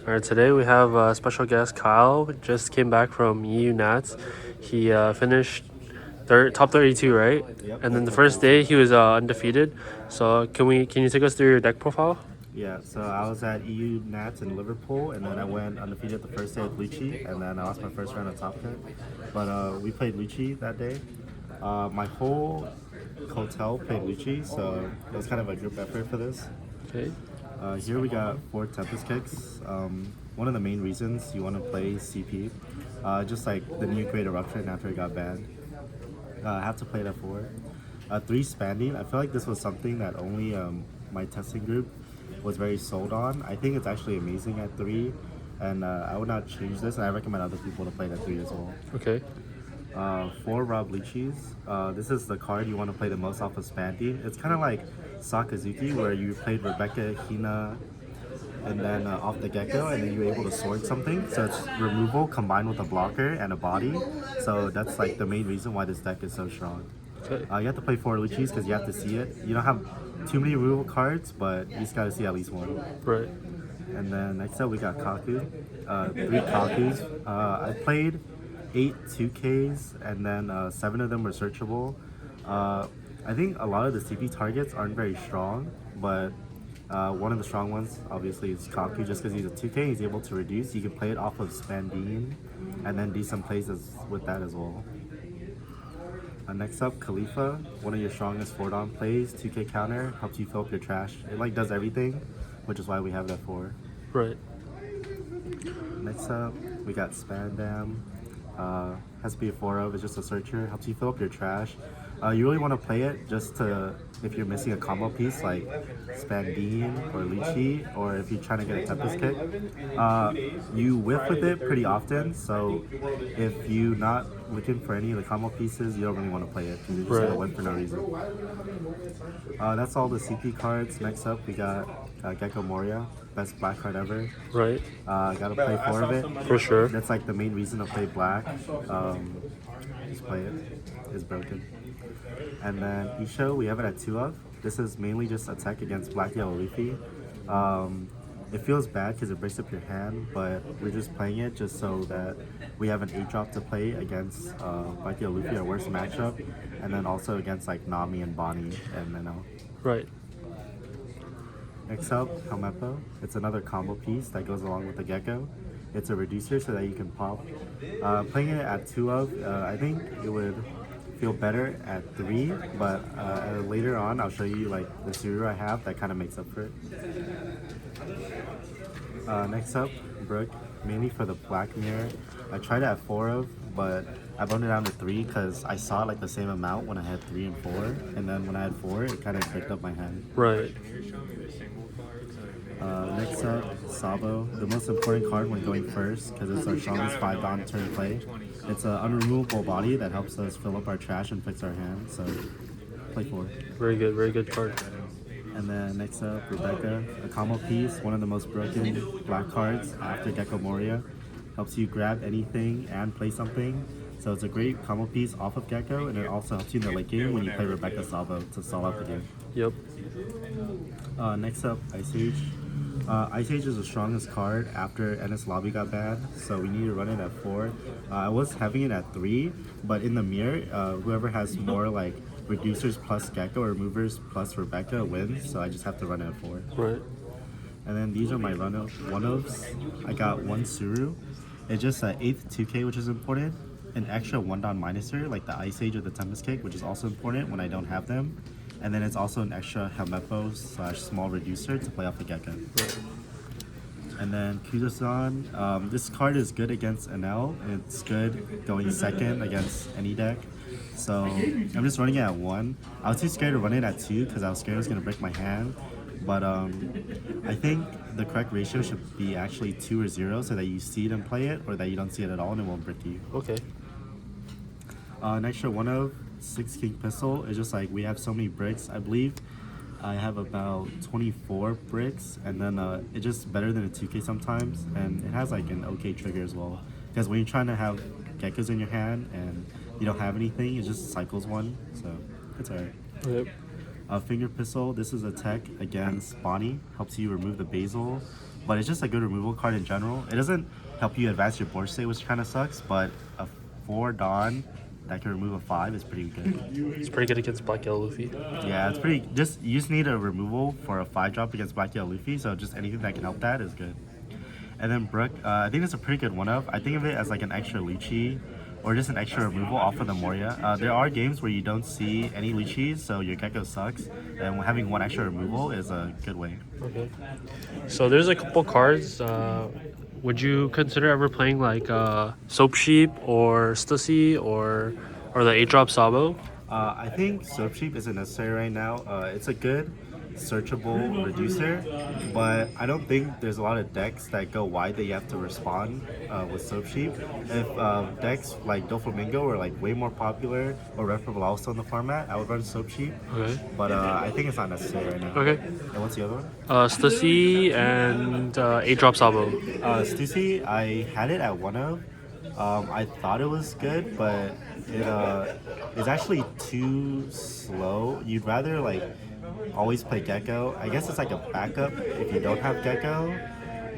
Alright, today we have special guest Kyle. Just came back from EU Nats. He finished top 32, right? Yep. And then the first day he was undefeated. So can you take us through your deck profile? Yeah, so I was at EU Nats in Liverpool, and then I went undefeated the first day with Lucci, and then I lost my first round of Top Cut. But we played Lucci that day. My whole hotel played Lucci, so it was kind of a group effort for this. Okay. Here we got 4 Tempest Kicks. One of the main reasons you want to play CP, just like the new Great Eruption after it got banned. I have to play it at 4. 3 Spanding. I feel like this was something that only my testing group was very sold on. I think it's actually amazing at 3, and I would not change this, and I recommend other people to play it at 3 as well. Okay. 4 Rob Lychees. This is the card you want to play the most off of Spanding. It's kind of like Sakazuki, where you played Rebecca, Hina, and then off the Gecko, and then you were able to sword something. So it's removal combined with a blocker and a body. So that's like the main reason why this deck is so strong. Okay. You have to play 4 Lychees because you have to see it. You don't have too many removal cards, but you just got to see at least one. Right. And then next up we got Kaku. 3 Kakus. I played 8 2Ks, and then 7 of them were searchable. I think a lot of the CP targets aren't very strong, but one of the strong ones obviously is Kaku, just because he's a 2K, he's able to reduce. You can play it off of Spandine and then do some plays with that as well. Next up, Khalifa, one of your strongest 4-down plays, 2K counter, helps you fill up your trash. It like does everything, which is why we have that 4. Right. Next up, we got Spandam. Has to be a 4-of, it's just a searcher, helps you fill up your trash. You really want to play it just to, if you're missing a combo piece like Spandine or Lychee, or if you're trying to get a Tempest Kick. You whiff with it pretty often, so if you're not looking for any of the combo pieces, you don't really want to play it, because you're just going to whiff for no reason. That's all the CP cards. Next up, we got Gecko Moria, best black card ever. Right. Gotta play 4 of it. For sure. That's like the main reason to play black. Just play it. It's broken. And then Isho, we have it at 2 of. This is mainly just attack against black yellow leafy. It feels bad because it breaks up your hand, but we're just playing it just so that we have an 8-drop to play against black yellow leafy, our worst matchup, and then also against like Nami and Bonnie and Minnow. Right. Next up, Helmeppo. It's another combo piece that goes along with the Gecko. It's a reducer so that you can pop. Playing it at 2 of, I think it would feel better at 3, but later on I'll show you like the Suru I have that kind of makes up for it. Next up, Brook, mainly for the black mirror. I tried it at 4 of, but I bumped it down to 3 because I saw like the same amount when I had 3 and 4, and then when I had 4, it kind of picked up my hand. Right. Next up, Sabo, the most important card when going first because it's our strongest 5-down turn play. It's an unremovable body that helps us fill up our trash and fix our hand, so play 4. Very good card. And then next up, Rebecca, a combo piece, one of the most broken black cards after Gecko Moria. Helps you grab anything and play something. So it's a great combo piece off of Gecko, and it also helps you in the late game when you play Rebecca Sabo to stall out the game. Yep. Next up, Ice Age. Ice Age is the strongest card after Ennis Lobby got banned, so we need to run it at 4. I was having it at 3, but in the mirror, whoever has more like reducers plus Gecko or removers plus Rebecca wins, so I just have to run it at 4. Right. And then these are my one-ofs. I got 1 Suru. It's just an 8th 2K, which is important. An extra 1-down minuser, like the Ice Age or the Tempest Kick, which is also important when I don't have them. And then it's also an extra Helmeppo / small reducer to play off the Gecko. Right. And then Kuzan, this card is good against NL. It's good going second against any deck. So I'm just running it at 1. I was too scared to run it at 2 because I was scared it was going to break my hand. But I think the correct ratio should be actually 2 or 0 so that you see it and play it, or that you don't see it at all and it won't brick you. Okay. An extra 1 of 6 King Pistol is just like we have so many bricks. I believe I have about 24 bricks, and then it's just better than a 2K sometimes, and it has like an okay trigger as well. Because when you're trying to have geckos in your hand and you don't have anything, it just cycles 1, so it's alright. Yep. Finger Pistol, this is a tech against Bonnie, helps you remove the Basil but it's just a good removal card in general. It doesn't help you advance your board state, which kind of sucks, but a 4 Dawn that can remove a 5 is pretty good. It's pretty good against Black Yellow Luffy. Yeah, it's pretty. You just need a removal for a 5-drop against Black Yellow Luffy, so just anything that can help that is good. And then Brook, I think it's a pretty good one-of. I think of it as like an extra Lucci or just an extra removal off of the Moria. There are games where you don't see any Luchis, so your Gecko sucks, and having one extra removal is a good way. Okay. So there's a couple cards. Would you consider ever playing like Soap Sheep or Stussy or the 8-drop Sabo? I think Soap Sheep isn't necessary right now. It's a good searchable reducer, but I don't think there's a lot of decks that go wide that you have to respond with Soap Sheep. If decks like Doflamingo were like way more popular or Red Purple also in the format, I would run Soap Sheep. Okay. But I think it's not necessary right now. Okay. And what's the other one? Stussy and 8-drop Sabo. Stussy, I had it at 1-of. I thought it was good, but it's actually too slow. You'd rather like always play Gecko. I guess it's like a backup if you don't have Gecko,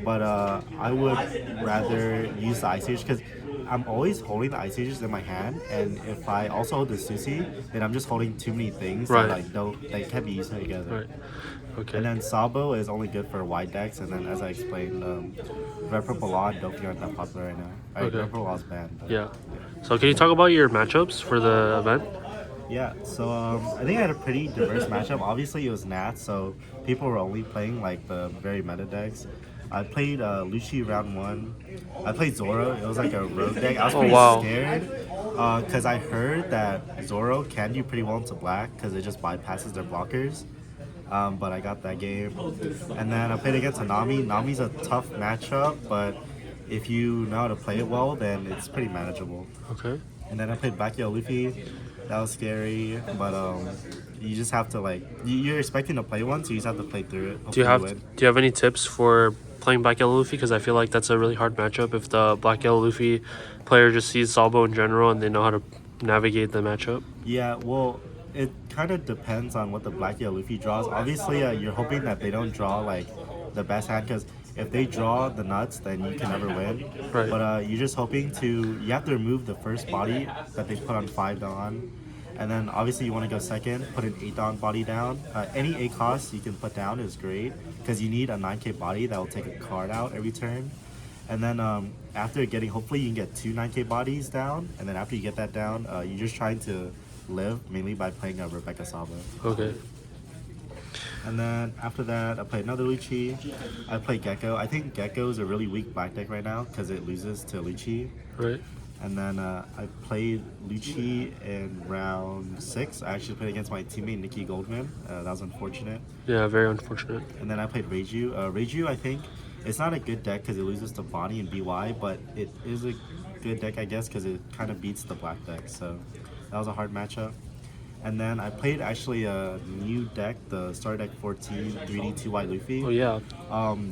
but I would rather use the Ice Age because I'm always holding the Ice Ages in my hand, and if I also hold the Stussy, then I'm just holding too many things Right. that can't be used together. Right. Okay. And then Sabo is only good for wide decks, and then as I explained, Red Purple Law and Doki aren't that popular right now. Okay. Red Purple Law is banned. But Yeah. So can you talk about your matchups for the event? Yeah, so I think I had a pretty diverse matchup. Obviously, it was Nats, so people were only playing like the very meta decks. I played Lucci round 1. I played Zoro. It was like a rogue deck. I was pretty scared because I heard that Zoro can do pretty well into black because it just bypasses their blockers. But I got that game. And then I played against Hanami. Nami's a tough matchup, but if you know how to play it well, then it's pretty manageable. Okay. And then I played Black Yellow Luffy. That was scary, but you just have to like you're expecting to play one, so you just have to play through it. Do you have any tips for playing Black Yellow Luffy? Because I feel like that's a really hard matchup if the Black Yellow Luffy player just sees Sabo in general and they know how to navigate the matchup. Yeah, well, it kind of depends on what the Black Yellow Luffy draws. Obviously, you're hoping that they don't draw like the best hand because if they draw the nuts, then you can never win. Right. But you're just hoping you have to remove the first body that they put on 5 Dawn. And then obviously you want to go second, put an 8 Dawn body down. Any 8 cost you can put down is great because you need a 9k body that will take a card out every turn. And then after getting, hopefully you can get 2 9k bodies down. And then after you get that down, you're just trying to live mainly by playing a Rebecca Saba. Okay. And then after that, I played another Lucci. I played Gecko. I think Gecko is a really weak black deck right now because it loses to Lucci. Right. And then I played Lucci in round 6. I actually played against my teammate Nikki Goldman. That was unfortunate. Yeah, very unfortunate. And then I played Reiju. Reiju, I think, it's not a good deck because it loses to Bonnie and BY, but it is a good deck, I guess, because it kind of beats the black deck. So that was a hard matchup. And then I played actually a new deck, the Star Deck 14 3D 2Y Luffy. Oh yeah.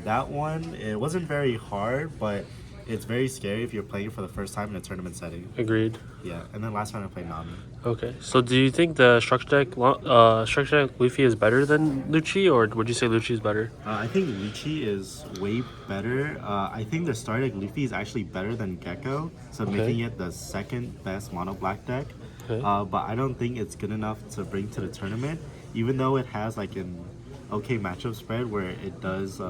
That one, it wasn't very hard, but it's very scary if you're playing for the first time in a tournament setting. Agreed. Yeah, and then last round I played Nami. Okay. So do you think the structure deck Luffy is better than Lucci, or would you say Lucci is better? I think Lucci is way better. I think the Star Deck Luffy is actually better than Gecko, so making it the second best mono black deck. Okay. But I don't think it's good enough to bring to the tournament, even though it has like an okay matchup spread where it does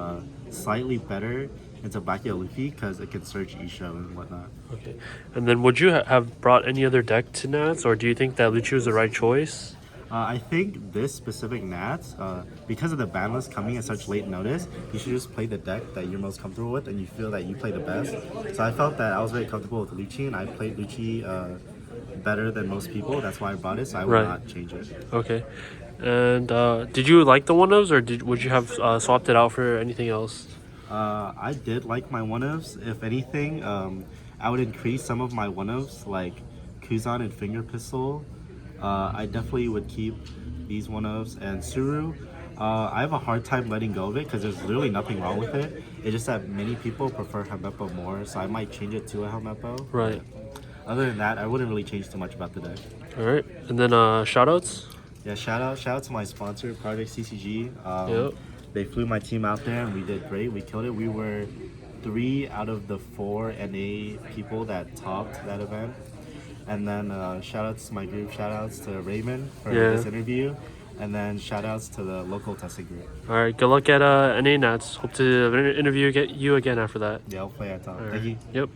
slightly better into Black Yellow Luffy because it can search Isho and whatnot. Okay. And then would you have brought any other deck to Nats, or do you think that Lucci was the right choice? I think this specific Nats, because of the ban list coming at such late notice, you should just play the deck that you're most comfortable with and you feel that you play the best. So I felt that I was very comfortable with Lucci, and I played Lucci better than most people. That's why I brought it, so I would not change it. Okay. And did you like the one-ofs, or would you have swapped it out for anything else? I did like my one-ofs. If anything, I would increase some of my one-ofs like Kuzan and Finger Pistol. I definitely would keep these one-ofs and Suru. I have a hard time letting go of it because there's literally nothing wrong with it. It's just that many people prefer Helmeppo more, so I might change it to a Helmeppo. Right. Other than that, I wouldn't really change too much about the deck. All right. And then shoutouts? Yeah, shout out to my sponsor, Project CCG. Yep. They flew my team out there and we did great. We killed it. We were 3 out of the 4 NA people that topped that event. And then shout outs to my group, shout outs to Raymond for Yeah. this interview, and then shout outs to the local testing group. All right, good luck at NA Nats. Hope to interview get you again after that. Yeah, I'll play at top. All Thank right. you. Yep.